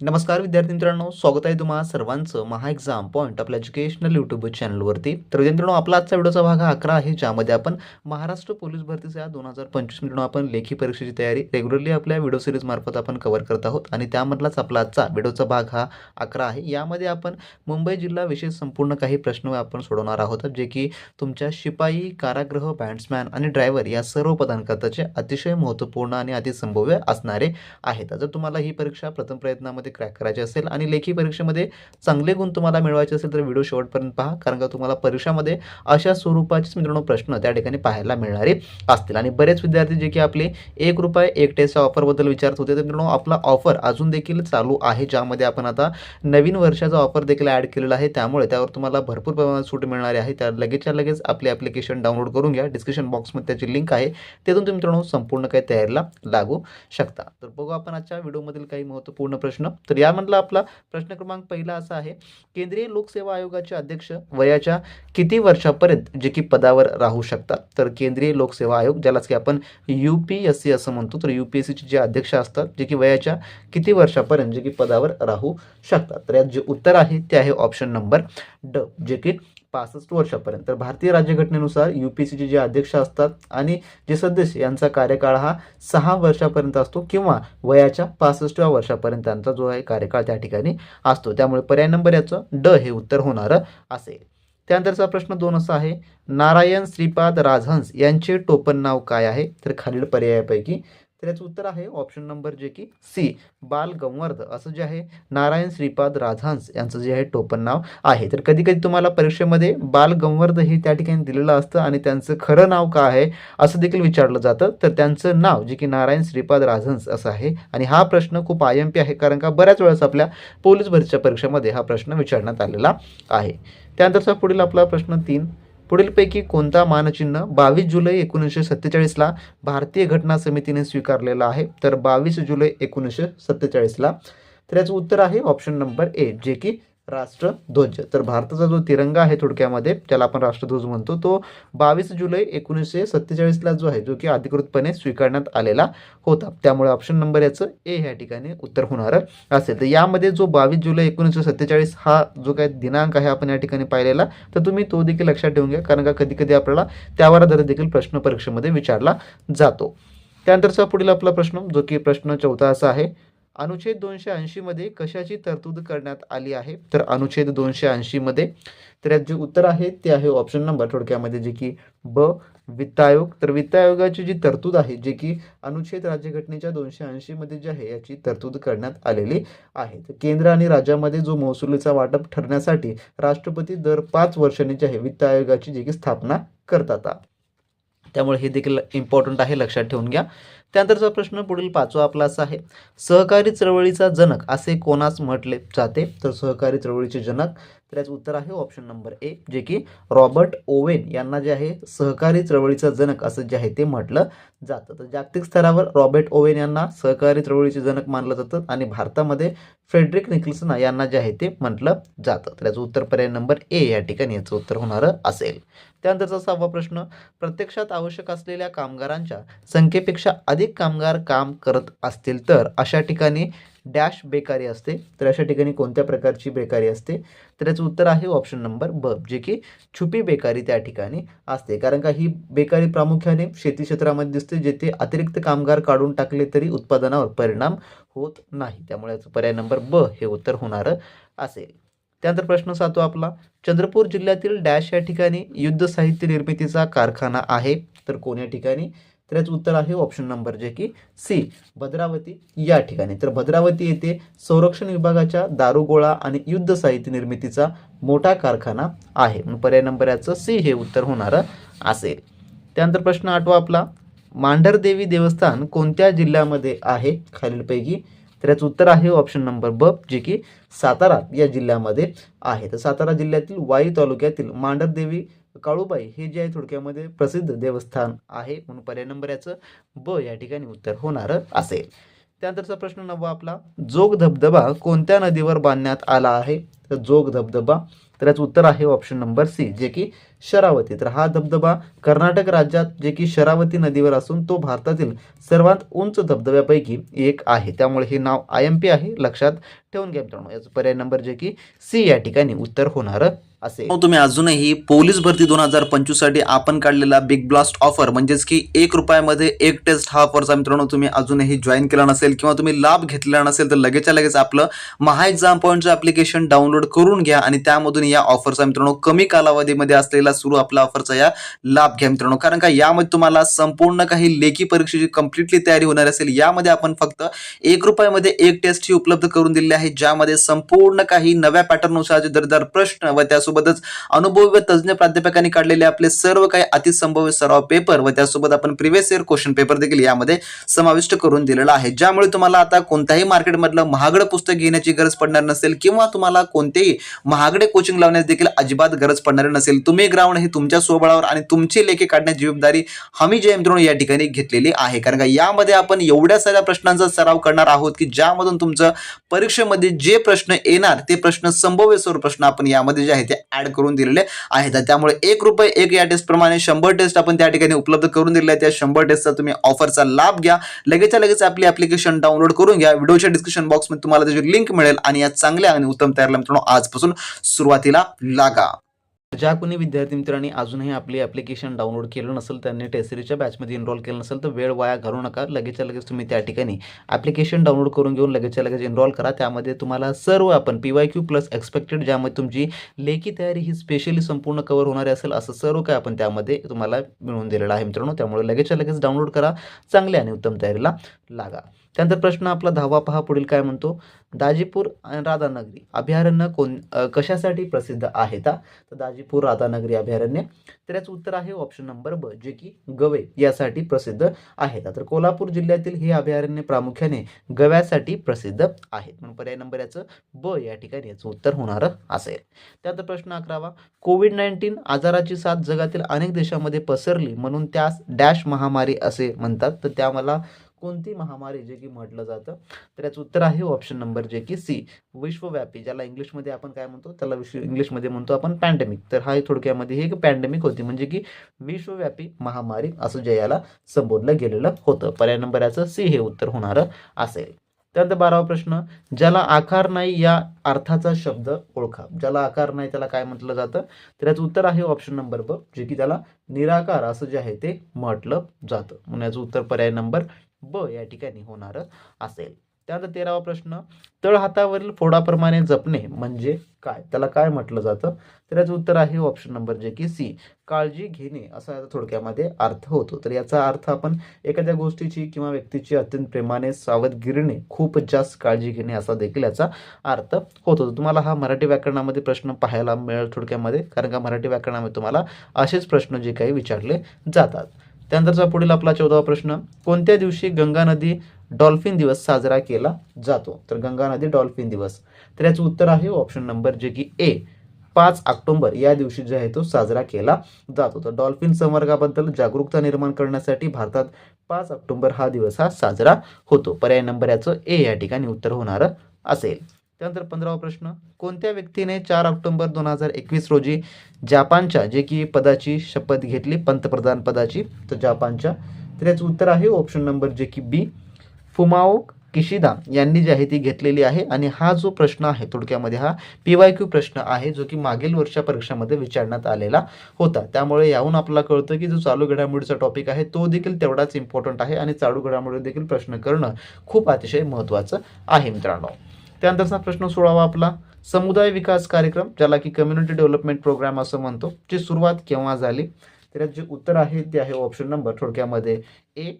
नमस्कार विद्यार्थी मित्रांनो, स्वागत आहे तुम्हा सर्वांचं महा एक्झाम पॉईंट आपल्या एज्युकेशनल यूट्यूब चॅनलवरती. तर मित्रांनो, आपला आजचा व्हिडिओचा भाग हा 11 आहे, ज्यामध्ये आपण महाराष्ट्र पोलीस भरतीच्या 2025 मित्रांनो आपण लेखी परीक्षेची तयारी रेग्युलरली आपल्या व्हिडिओ सिरीज मार्फत आपण कव्हर करत आहोत आणि त्यामधलाच आपला आजचा व्हिडिओचा भाग हा 11 आहे. यामध्ये आपण मुंबई जिल्हा विशेष संपूर्ण काही प्रश्न आपण सोडवणार आहोत, जे की तुमच्या शिपाई, कारागृह, बॅट्समॅन आणि ड्रायव्हर या सर्व पदांकरताचे अतिशय महत्त्वपूर्ण आणि अतिसंभाव्य असणारे आहेत. जर तुम्हाला ही परीक्षा प्रथम प्रयत्नामध्ये क्रॅक करायचे असेल आणि लेखी परीक्षेमध्ये चांगले गुण तुम्हाला मिळवायचे असेल तर व्हिडिओ शेवटपर्यंत पहा, कारण का तुम्हाला परीक्षामध्ये अशा स्वरूपाचेच मित्रांनो प्रश्न त्या ठिकाणी पाहायला मिळणारे असतील. आणि बरेच विद्यार्थी जे की आपले ₹1 एक टेस्टच्या ऑफरबद्दल विचारत होते, तर मित्रांनो आपला ऑफर अजून देखील चालू आहे, ज्यामध्ये आपण आता नवीन वर्षाचा ऑफर देखील ॲड केलेला आहे. त्यामुळे त्यावर तुम्हाला भरपूर प्रमाणात सूट मिळणार आहे. त्या लगेचच्या लगेच आपले ॲप्लिकेशन डाउनलोड करून घ्या. डिस्क्रिप्शन बॉक्समध्ये त्याची लिंक आहे, तिथून तुम्ही मित्रांनो संपूर्ण काही तयारीला लागू शकता. तर बघू आपण आजच्या व्हिडिओमधील काही महत्त्वपूर्ण प्रश्न. तर यामधला आपला प्रश्न क्रमांक पहिला असा आहे, केंद्रीय लोकसेवा आयोगाचे अध्यक्ष वयाच्या किती वर्षापर्यंत जे की पदावर राहू शकतात? तर केंद्रीय लोकसेवा आयोग, ज्यालाच की आपण UPSC असं म्हणतो, तर UPSCचे जे अध्यक्ष असतात जे की वयाच्या किती वर्षापर्यंत जे की पदावर राहू शकतात? तर यात जे उत्तर आहे ते आहे ऑप्शन नंबर ड, जे की 65 वर्षापर्यंत. तर भारतीय राज्यघटनेनुसार UPSCचे जे अध्यक्ष असतात आणि जे सदस्य यांचा कार्यकाळ हा 6 वर्षापर्यंत असतो किंवा वयाच्या 65व्या वर्षापर्यंत त्यांचा जो आहे कार्यकाळ त्या ठिकाणी असतो. त्यामुळे पर्याय नंबर याचं ड हे उत्तर होणारं असेल. त्यानंतरचा प्रश्न 2 असा आहे, नारायण श्रीपाद राजहंस यांचे टोपण नाव काय आहे? तर खालील पर्यायापैकी. तर याचं उत्तर आहे ऑप्शन नंबर जे की सी, बाल गंवर्ध असं जे आहे नारायण श्रीपाद राजहंस यांचं जे आहे टोपण नाव आहे. तर कधी कधी तुम्हाला परीक्षेमध्ये बाल गंवर्ध हे त्या ठिकाणी दिलेलं असतं आणि त्यांचं खरं नाव काय आहे असं देखील विचारलं जातं. तर त्यांचं नाव जे की नारायण श्रीपाद राजहंस असं आहे. आणि हा प्रश्न खूप IMP आहे, कारण का बऱ्याच वेळेस आपल्या पोलीस भरतीच्या परीक्षेमध्ये हा प्रश्न विचारण्यात आलेला आहे. त्यानंतरचा पुढील आपला प्रश्न 3, पुढीलपैकी कोणता मानचिन्ह 22 जुलै 1947ला भारतीय घटना समितीने स्वीकारलेला आहे? तर 22 जुलै 1947ला. तर याचं उत्तर आहे ऑप्शन नंबर ए, जे की राष्ट्रध्वज. तर भारताचा जो तिरंगा आहे थोडक्यामध्ये, ज्याला आपण राष्ट्रध्वज म्हणतो, तो 22 जुलै 1947ला जो आहे, जो की अधिकृतपणे स्वीकारण्यात आलेला होता. त्यामुळे ऑप्शन नंबर याचं ए ह्या ठिकाणी उत्तर होणार असेल. तर यामध्ये जो 22 जुलै 1947 हा जो काही दिनांक आहे आपण या ठिकाणी पाहिलेला, तर तुम्ही तो देखील लक्षात ठेवून घ्या, कारण का कधी कधी आपल्याला त्यावर आधारित देखील प्रश्न परीक्षेमध्ये विचारला जातो. त्यानंतरचा पुढील आपला प्रश्न, जो की प्रश्न 4 असा आहे, अनुच्छेद 280 मध्ये कशाची तरतूद करण्यात आली आहे? तर अनुच्छेद 280 मध्ये, तर यात जे उत्तर आहे ते आहे ऑप्शन नंबर थोडक्यामध्ये जे की ब, वित्त आयोग. तर वित्त आयोगाची जी तरतूद आहे, जे की अनुच्छेद राज्यघटनेच्या 280 मध्ये जे आहे याची तरतूद करण्यात आलेली आहे. तर केंद्र आणि राज्यामध्ये जो महसुलीचा वाटप ठरण्यासाठी राष्ट्रपती दर 5 वर्षांनी जे आहे वित्त आयोगाची जे की स्थापना करतात. त्यामुळे हे देखील इम्पॉर्टंट आहे, लक्षात ठेवून घ्या. त्यानंतरचा प्रश्न पुढील 5वा आपला असा आहे, सहकारी चळवळीचा जनक असे कोणास म्हटले जाते? तर सहकारी चळवळीचे जनक, तर याचं उत्तर आहे ऑप्शन नंबर ए, जे की रॉबर्ट ओवेन यांना जे आहे सहकारी चळवळीचा जनक असं जे आहे ते म्हटलं जातं. तर जागतिक स्तरावर रॉबर्ट ओवेन यांना सहकारी चळवळीचे जनक मानलं जातं आणि भारतामध्ये फ्रेडरिक निकल्सन यांना जे आहे ते म्हटलं जातं. तर याचं उत्तर पर्याय नंबर ए या ठिकाणी याचं उत्तर होणारं असेल. त्यानंतरचा 6वा प्रश्न, प्रत्यक्षात आवश्यक असलेल्या कामगारांच्या संख्येपेक्षा अधिक कामगार काम करत असतील तर अशा ठिकाणी डॅश बेकारी असते? तर अशा ठिकाणी कोणत्या प्रकारची बेकारी असते? तर याचं उत्तर आहे ऑप्शन नंबर ब, जे की छुपी बेकारी त्या ठिकाणी असते. कारण का ही बेकारी प्रामुख्याने शेती क्षेत्रामध्ये दिसते, जेथे अतिरिक्त कामगार काढून टाकले तरी उत्पादनावर परिणाम होत नाही. त्यामुळे याचं पर्याय नंबर ब हे उत्तर होणारं असेल. त्यानंतर प्रश्न 7वा आपला, चंद्रपूर जिल्ह्यातील डॅश या ठिकाणी युद्ध साहित्य निर्मितीचा कारखाना आहे? तर कोण्या ठिकाणी? तर याचं उत्तर आहे ऑप्शन नंबर जे की सी, भद्रावती या ठिकाणी. तर भद्रावती येथे संरक्षण विभागाच्या दारुगोळा आणि युद्ध साहित्य निर्मितीचा मोठा कारखाना आहे. म्हणून पर्याय नंबर याचं सी हे उत्तर होणारं असेल. त्यानंतर प्रश्न 8वा आपला, मांढरदेवी देवस्थान कोणत्या जिल्ह्यामध्ये आहे खालीलपैकी? तर याचं उत्तर आहे ऑप्शन नंबर ब, जे की सातारा या जिल्ह्यामध्ये आहे. तर सातारा जिल्ह्यातील वाई तालुक्यातील मांढरदेवी काळूबाई हे जे आहे थोडक्यामध्ये प्रसिद्ध देवस्थान आहे. म्हणून पर्याय नंबर याचं ब या ठिकाणी उत्तर होणारं असेल. त्यानंतरचा प्रश्न 9वा आपला, जोग धबधबा कोणत्या नदीवर बांधण्यात आला आहे? तर जोग धबधबा तर याचं उत्तर आहे ऑप्शन नंबर सी, जे की शरावती. तर हा धबधबा कर्नाटक राज्यात जे की शरावती नदीवर असून तो भारतातील सर्वात उंच धबधब्यापैकी एक आहे. त्यामुळे हे नाव IMP आहे, लक्षात ठेवून घ्या मित्रांनो. याचा पर्याय नंबर जे की सी या ठिकाणी उत्तर होणार असेल. तुम्ही अजूनही पोलीस भरती 2025 साठी आपण काढलेला बिग ब्लास्ट ऑफर म्हणजेच की ₹1 एक टेस्ट हा ऑफरचा मित्रांनो तुम्ही अजूनही जॉईन केला नसेल किंवा तुम्ही लाभ घेतलेला नसेल तर लगेचच्या लगेच आपलं महा एक्झाम पॉईंटचं ऍप्लिकेशन डाउनलोड करून घ्या आणि त्यामधून या ऑफरचा मित्रांनो कमी कालावधीमध्ये असलेला सुरू आपला ऑफरचा या लाभ घ्या मित्रांनो. कारण का यामध्ये तुम्हाला संपूर्ण काही लेखी परीक्षेची कम्प्लिटली तयारी होणार असेल. यामध्ये आपण फक्त ₹1 एक टेस्ट ही उपलब्ध करून दिलेली आहे, ज्यामध्ये संपूर्ण काही नव्या पॅटर्ननुसारचे दर्जेदार प्रश्न व त्यासोबतच अनुभवी व तज्ञ प्राध्यापकांनी काढलेले आपले सर्व काही अतिसंभाव्य सराव पेपर व त्यासोबत आपण प्रिव्हियस इयर क्वेश्चन पेपर देखील यामध्ये समाविष्ट करून दिलेला आहे, ज्यामुळे तुम्हाला आता कोणत्याही मार्केटमधलं महागडं पुस्तक घेण्याची गरज पडणार नसेल किंवा तुम्हाला कोणतेही महागडे कोचिंग लावण्यास देखील अजिबात गरज पडणार नसेल. तुम्ही ग्राउंड हे तुमच्या स्वबळावर आणि तुमची लेखी काढण्याची जबाबदारी आम्ही जे मित्रांनो या ठिकाणी घेतलेली आहे. कारण का यामध्ये आपण एवढ्या साऱ्या प्रश्नांचा सराव करणार आहोत की ज्यामधून तुमचं परीक्षेमध्ये जे प्रश्न येणार ते प्रश्न संभाव्य सर्व प्रश्न आपण यामध्ये जे आहे ते ऍड करून दिलेले आहेत. त्यामुळे ₹1 एक या टेस्ट प्रमाणे 100 टेस्ट आपण त्या ठिकाणी उपलब्ध करून दिलेले आहेत. त्या 100 टेस्टचा तुम्ही ऑफरचा लाभ घ्या. लगेचच्या लगेच आपली ऍप्लिकेशन डाउनलोड करून घ्या. व्हिडिओच्या डिस्क्रिप्शन बॉक्समध्ये तुम्हाला त्याची लिंक मिळेल आणि या चांगल्या आणि उत्तम तयारीला मित्रांनो आजपासून सुरुवातीला लागा. ज्या कोणी विद्यार्थी मित्रांनी अजूनही आपली ॲप्लिकेशन डाउनलोड केलं नसेल, त्यांनी टेस्ट सिरीजच्या बॅचमध्ये एनरोल केलं नसेल तर वेळ वाया घालवू नका. लगेचच्या लगेच तुम्ही त्या ठिकाणी ॲप्लिकेशन डाउनलोड करून घेऊन लगेचच्या लगेच एनरोल करा. त्यामध्ये तुम्हाला सर्व आपण PYQ प्लस एक्सपेक्टेड, ज्यामध्ये तुमची लेखी तयारी ही स्पेशली संपूर्ण कव्हर होणारी असेल, असं सर्व काय आपण त्यामध्ये तुम्हाला मिळवून दिलेलं आहे मित्रांनो. त्यामुळे लगेचच्या लगेच डाउनलोड करा, चांगल्या आणि उत्तम तयारीला लागा. त्यानंतर प्रश्न आपला 10वा पहा, पुढील काय म्हणतो. दाजीपूर राधानगरी अभयारण्य कशासाठी प्रसिद्ध आहे? तर दाजीपूर राधानगरी अभयारण्य, तर याचं उत्तर आहे ऑप्शन नंबर ब, जे की गवे यासाठी प्रसिद्ध आहे. तर कोल्हापूर जिल्ह्यातील हे अभयारण्य प्रामुख्याने गव्यासाठी प्रसिद्ध आहे, म्हणून पर्याय नंबर याचं ब या ठिकाणी याचं उत्तर होणार असेल. त्यानंतर प्रश्न 11वा, कोविड-19 आजाराची साथ जगातील अनेक देशांमध्ये पसरली म्हणून त्यास डॅश महामारी असे म्हणतात. तर त्या मला कोणती महामारी जे की म्हटलं जातं? तर याचं उत्तर आहे ऑप्शन नंबर जे की सी, विश्वव्यापी, ज्याला इंग्लिशमध्ये आपण काय म्हणतो, त्याला इंग्लिशमध्ये म्हणतो आपण पॅन्डेमिक. तर हा थोडक्यामध्ये ही एक पॅन्डेमिक होती, म्हणजे की विश्वव्यापी महामारी असं जे याला संबोधलं गेलेलं होतं. पर्याय नंबर याचं सी हे उत्तर होणार असेल. त्यानंतर 12वा प्रश्न, ज्याला आकार नाही या अर्थाचा शब्द ओळखा. ज्याला आकार नाही त्याला काय म्हटलं जातं? तर याचं उत्तर आहे ऑप्शन नंबर ब, जे की त्याला निराकार असं जे आहे ते म्हटलं जातं, म्हणून याचं उत्तर पर्याय नंबर ब या ठिकाणी होणार असेल. त्यानंतर 13वा प्रश्न, तळहातावरील फोडाप्रमाणे जपणे म्हणजे काय? त्याला काय म्हटलं जातं? तर याचं उत्तर आहे ऑप्शन नंबर जे की सी, काळजी घेणे असा याचा थोडक्यामध्ये अर्थ होतो. तर याचा अर्थ आपण एखाद्या गोष्टीची किंवा व्यक्तीची अत्यंत प्रेमाने सावधगिरीने खूप जास्त काळजी घेणे असा देखील याचा अर्थ होतो. तुम्हाला हा मराठी व्याकरणामध्ये प्रश्न पाहायला मिळेल थोडक्यामध्ये, कारण का मराठी व्याकरणामध्ये तुम्हाला असेच प्रश्न जे काही विचारले जातात. त्यानंतरचा पुढील आपला 14वा प्रश्न, कोणत्या दिवशी गंगा नदी डॉल्फिन दिवस साजरा केला जातो? तर गंगा नदी डॉल्फिन दिवस, तर याचं उत्तर आहे ऑप्शन नंबर जे की ए, 5 ऑक्टोबर या दिवशी जे आहे तो साजरा केला जातो. तर डॉल्फिन संवर्गाबद्दल जागरूकता निर्माण करण्यासाठी भारतात 5 ऑक्टोबर हा दिवस हा साजरा होतो. पर्याय नंबर याचं ए या ठिकाणी उत्तर होणार असेल. त्यानंतर 15वा प्रश्न, कोणत्या व्यक्तीने 4 ऑक्टोबर 2021 रोजी जपानच्या जे की पदाची शपथ घेतली, पंतप्रधान पदाची? तर जपानच्या, तर याचं उत्तर आहे ऑप्शन नंबर जे की बी, फुमाओ किशिदा यांनी जी आहे ती घेतलेली आहे. आणि हा जो प्रश्न आहे थोडक्यामध्ये हा PYQ प्रश्न आहे, जो की मागील वर्षा परीक्षामध्ये विचारण्यात आलेला होता. त्यामुळे याहून आपल्याला कळतं की जो चालू घडामोडीचा टॉपिक आहे तो देखील तेवढाच इम्पॉर्टंट आहे आणि चालू घडामोडी देखील प्रश्न करणं खूप अतिशय महत्त्वाचं आहे मित्रांनो. त्यानंतरचा प्रश्न 16वा आपला, समुदाय विकास कार्यक्रम, ज्याला की कम्युनिटी डेव्हलपमेंट प्रोग्राम असं म्हणतो, ची सुरुवात केव्हा झाली? तर याचे जे उत्तर आहे ते आहे ऑप्शन नंबर थोडक्यामध्ये ए,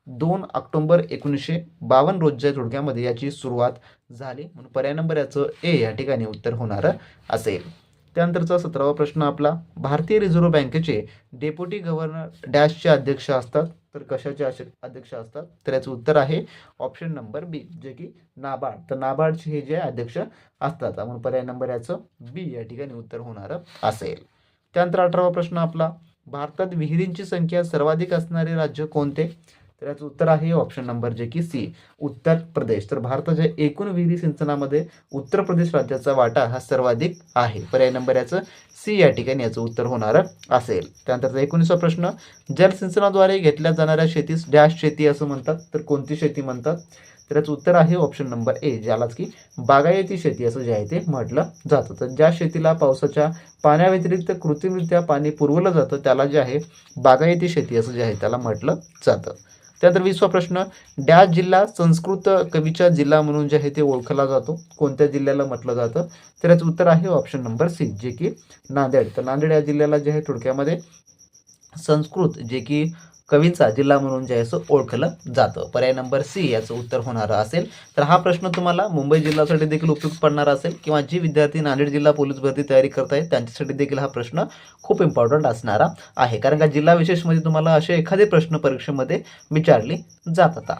2 ऑक्टोबर 1952 रोजी थोडक्यामध्ये याची सुरुवात झाली, म्हणून पर्याय नंबर याचं ए या ठिकाणी उत्तर होणार असेल. त्यानंतरचा 17वा प्रश्न आपला, भारतीय रिझर्व्ह बँकेचे डेप्युटी गव्हर्नर डॅशचे अध्यक्ष असतात. तर कशाचे अध्यक्ष असतात? तर याचं उत्तर आहे ऑप्शन नंबर बी, जे की नाबार्ड. तर नाबार्डचे हे जे अध्यक्ष असतात, म्हणून पर्याय नंबर याचं बी या ठिकाणी उत्तर होणार असेल. त्यानंतर 18वा प्रश्न आपला, भारतात विहिरींची संख्या सर्वाधिक असणारे राज्य कोणते? तर याचं उत्तर आहे ऑप्शन नंबर जे की सी, उत्तर प्रदेश. तर भारताच्या एकूण विहिरी सिंचनामध्ये उत्तर प्रदेश राज्याचा वाटा हा सर्वाधिक आहे. पर्याय नंबर याचं सी या ठिकाणी याचं उत्तर होणार असेल. त्यानंतर 19वा प्रश्न, जलसिंचनाद्वारे घेतल्या जाणाऱ्या शेतीस डॅश शेती असं म्हणतात. तर कोणती शेती म्हणतात? तर याचं उत्तर आहे ऑप्शन नंबर ए, ज्यालाच की बागायती शेती असं जे आहे ते म्हटलं जातं. तर ज्या शेतीला पावसाच्या पाण्याव्यतिरिक्त कृत्रिमरित्या पाणी पुरवलं जातं त्याला जे आहे बागायती शेती असं जे आहे त्याला म्हटलं जातं. त्यानंतर 20वा प्रश्न, डॅश जिल्हा संस्कृत कवीचा जिल्हा म्हणून जे आहे ते ओळखला जातो. कोणत्या जिल्ह्याला म्हटलं जातं? तर याचं उत्तर आहे ऑप्शन नंबर सी, जे की नांदेड. तर नांदेड या जिल्ह्याला जे आहे थोडक्यामध्ये संस्कृत जे की कवींचा जिल्हा म्हणून जे आहे असं ओळखलं जातं. पर्याय नंबर सी याचं उत्तर होणार असेल. तर हा प्रश्न तुम्हाला मुंबई जिल्ह्यासाठी देखील उपयुक्त पडणार असेल किंवा जी विद्यार्थी नांदेड जिल्हा पोलीस भरती तयारी करत आहेत त्यांच्यासाठी देखील हा प्रश्न खूप इम्पॉर्टंट असणारा आहे. कारण का जिल्हा विशेषमध्ये तुम्हाला असे एखादे प्रश्न परीक्षेमध्ये विचारले जातात.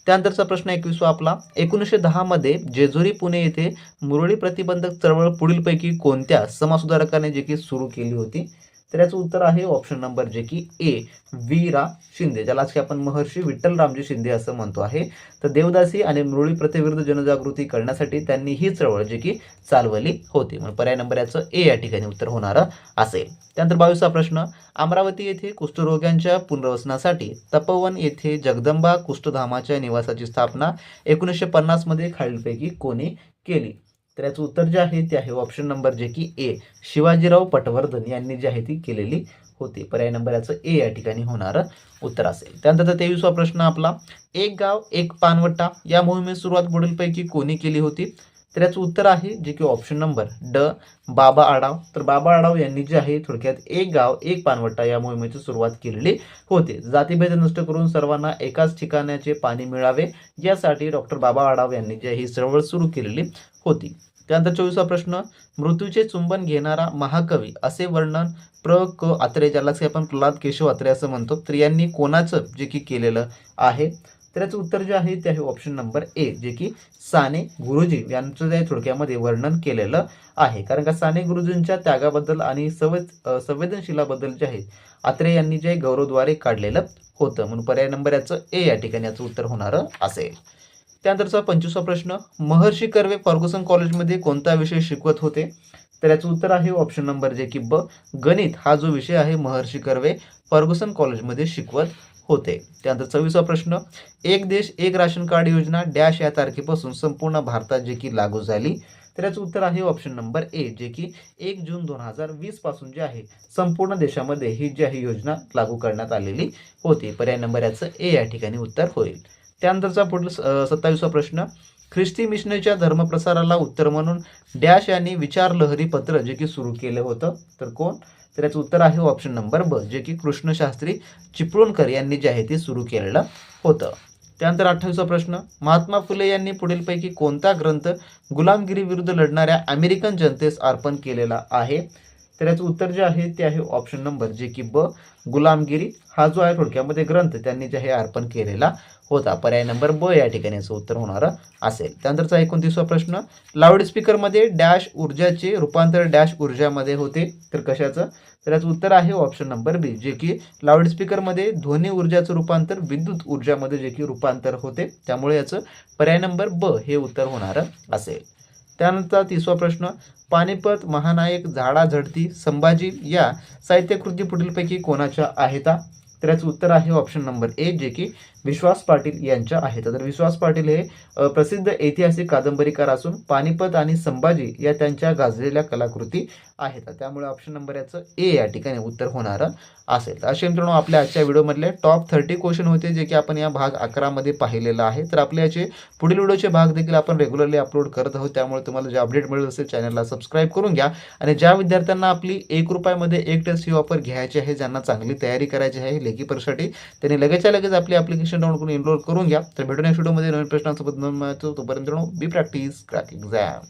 त्यानंतरचा प्रश्न 21वा आपला, 1910 मध्ये जेजुरी पुणे येथे मुरळी प्रतिबंधक चळवळ पुढीलपैकी कोणत्या समाजसुधारकाने जे की सुरू केली होती? तर याचं उत्तर आहे ऑप्शन नंबर जे की ए, वी रा शिंदे, ज्यालाच की आपण महर्षी विठ्ठलरामजी शिंदे असं म्हणतो आहे. तर देवदासी आणि मुरळी प्रथेविरुद्ध जनजागृती करण्यासाठी त्यांनी ही चळवळ जे की चालवली होती. म्हणून पर्याय नंबर याचं ए या ठिकाणी उत्तर होणार असेल. त्यानंतर 22वा प्रश्न, अमरावती येथे कुष्ठरोग्यांच्या पुनर्वसनासाठी तपोवन येथे जगदंबा कुष्ठधामाच्या निवासाची स्थापना 1950 मध्ये खालीलपैकी कोणी केली? तर याचं उत्तर जे आहे ते आहे ऑप्शन नंबर जे की ए, शिवाजीराव पटवर्धन यांनी जी आहे ती केलेली होती. पर्याय नंबर याचं ए या ठिकाणी होणार उत्तर असेल. त्यानंतर 23वा प्रश्न आपला, एक गाव एक पानवट्टा या मोहिमेची सुरुवात पुढीलपैकी कोणी केली होती? तर याचं उत्तर आहे जे की ऑप्शन नंबर ड, बाबा आढाव. तर बाबा आढाव यांनी जे आहे थोडक्यात एक गाव एक पानवट्टा या मोहिमेची सुरुवात केलेली होती. जातीभेद नष्ट करून सर्वांना एकाच ठिकाणाचे पाणी मिळावे यासाठी डॉक्टर बाबा आढाव यांनी जी ही चळवळ सुरू केलेली होती. त्यानंतर 24वा प्रश्न, मृत्यूचे चुंबन घेणारा महाकवी असे वर्णन प्र क अत्रे, ज्यालाच आपण प्रल्हाद केशव अत्रे असं म्हणतो, तर यांनी कोणाचं जे की केलेलं आहे? तर याचं उत्तर जे आहे ते आहे ऑप्शन नंबर ए, जे की साने गुरुजी यांचं जे थोडक्यामध्ये वर्णन केलेलं आहे. कारण का साने गुरुजींच्या त्यागाबद्दल आणि संवेदनशीलाबद्दल जे आहे अत्रे यांनी जे गौरवद्वारे काढलेलं होतं. म्हणून पर्याय नंबर याचं ए या ठिकाणी याचं उत्तर होणार असेल. त्यानंतरचा 25वा प्रश्न, महर्षी कर्वे फर्ग्युसन कॉलेजमध्ये कोणता विषय शिकवत होते? तर याचं उत्तर आहे ऑप्शन नंबर जे की ब, गणित हा जो विषय आहे महर्षी कर्वे फर्ग्युसन कॉलेजमध्ये शिकवत होते. त्यानंतर 26वा प्रश्न, एक देश एक राशन कार्ड योजना डॅश या तारखेपासून संपूर्ण भारतात जे की लागू झाली? तर याचं उत्तर आहे ऑप्शन नंबर ए, जे की 1 जून 2020 पासून जे आहे संपूर्ण देशामध्ये ही जी आहे योजना लागू करण्यात आलेली होती. पर्याय नंबर याचं ए या ठिकाणी उत्तर होईल. त्यानंतरचा पुढील 27वा प्रश्न, ख्रिस्ती मिशनरीच्या धर्मप्रसाराला उत्तर म्हणून डॅश यांनी विचार लहरी पत्र जे की सुरू केलं होतं. तर कोण? तर याचं उत्तर आहे ऑप्शन नंबर ब, जे की कृष्णशास्त्री चिपळूणकर यांनी जे आहे ते सुरू केलेलं होतं. त्यानंतर 28वा प्रश्न, महात्मा फुले यांनी पुढीलपैकी कोणता ग्रंथ गुलामगिरी विरुद्ध लढणाऱ्या अमेरिकन जनतेस अर्पण केलेला आहे? तर याचं उत्तर जे आहे ते आहे ऑप्शन नंबर जे की ब, गुलामगिरी हा जो आहे थोडक्यामध्ये ग्रंथ त्यांनी जे आहे अर्पण केलेला होता. पर्याय नंबर ब या ठिकाणी याचं उत्तर होणार असेल. त्यानंतरचा 29वा प्रश्न, लाऊडस्पीकरमध्ये डॅश ऊर्जाचे रूपांतर डॅश ऊर्जामध्ये होते. तर कशाचं? तर याचं उत्तर आहे ऑप्शन नंबर बी, जे की लाऊडस्पीकरमध्ये ध्वनी ऊर्जाचं रूपांतर विद्युत ऊर्जामध्ये जे की रूपांतर होते. त्यामुळे याचं पर्याय नंबर ब हे उत्तर होणार असेल. त्यानंतर 30वा प्रश्न, पानिपत महानायक झाडा झडती संभाजी या साहित्यकृती पुढीलपैकी कोणाच्या आहेत? तर याचं उत्तर आहे ऑप्शन नंबर ए, जे की विश्वास पाटील यांच्या आहेत. तर विश्वास पाटील हे प्रसिद्ध ऐतिहासिक कादंबरीकार असून पानिपत आणि संभाजी या त्यांच्या गाजलेल्या कलाकृती आहेत. त्यामुळे ऑप्शन नंबर याचं ए या ठिकाणी उत्तर होणार असेल. असे मित्रांनो आपल्या आजच्या व्हिडिओमधले टॉप 30 क्वेश्चन होते जे की आपण या भाग 11 मध्ये पाहिलेलं आहे. तर आपल्या याचे पुढील व्हिडिओचे भाग देखील आपण रेग्युलरली अपलोड करत आहोत. त्यामुळे तुम्हाला जे अपडेट मिळत असेल चॅनलला सबस्क्राईब करून घ्या. आणि ज्या विद्यार्थ्यांना आपली 1 रुपयामध्ये एक टेस्ट ही ऑफर घ्यायची आहे, ज्यांना चांगली तयारी करायची आहे लेखी परीक्षेसाठी, त्यांनी लगेचच्या लगेच आपली ॲप्लिकेशन डाउनलोड करून एनरोल करून घ्या. तर भेटू नेक्स्ट व्हिडिओमध्ये नवीन प्रश्नांसोबत तोपर्यंत बी प्रॅक्टिस क्रॅक एक्झाम.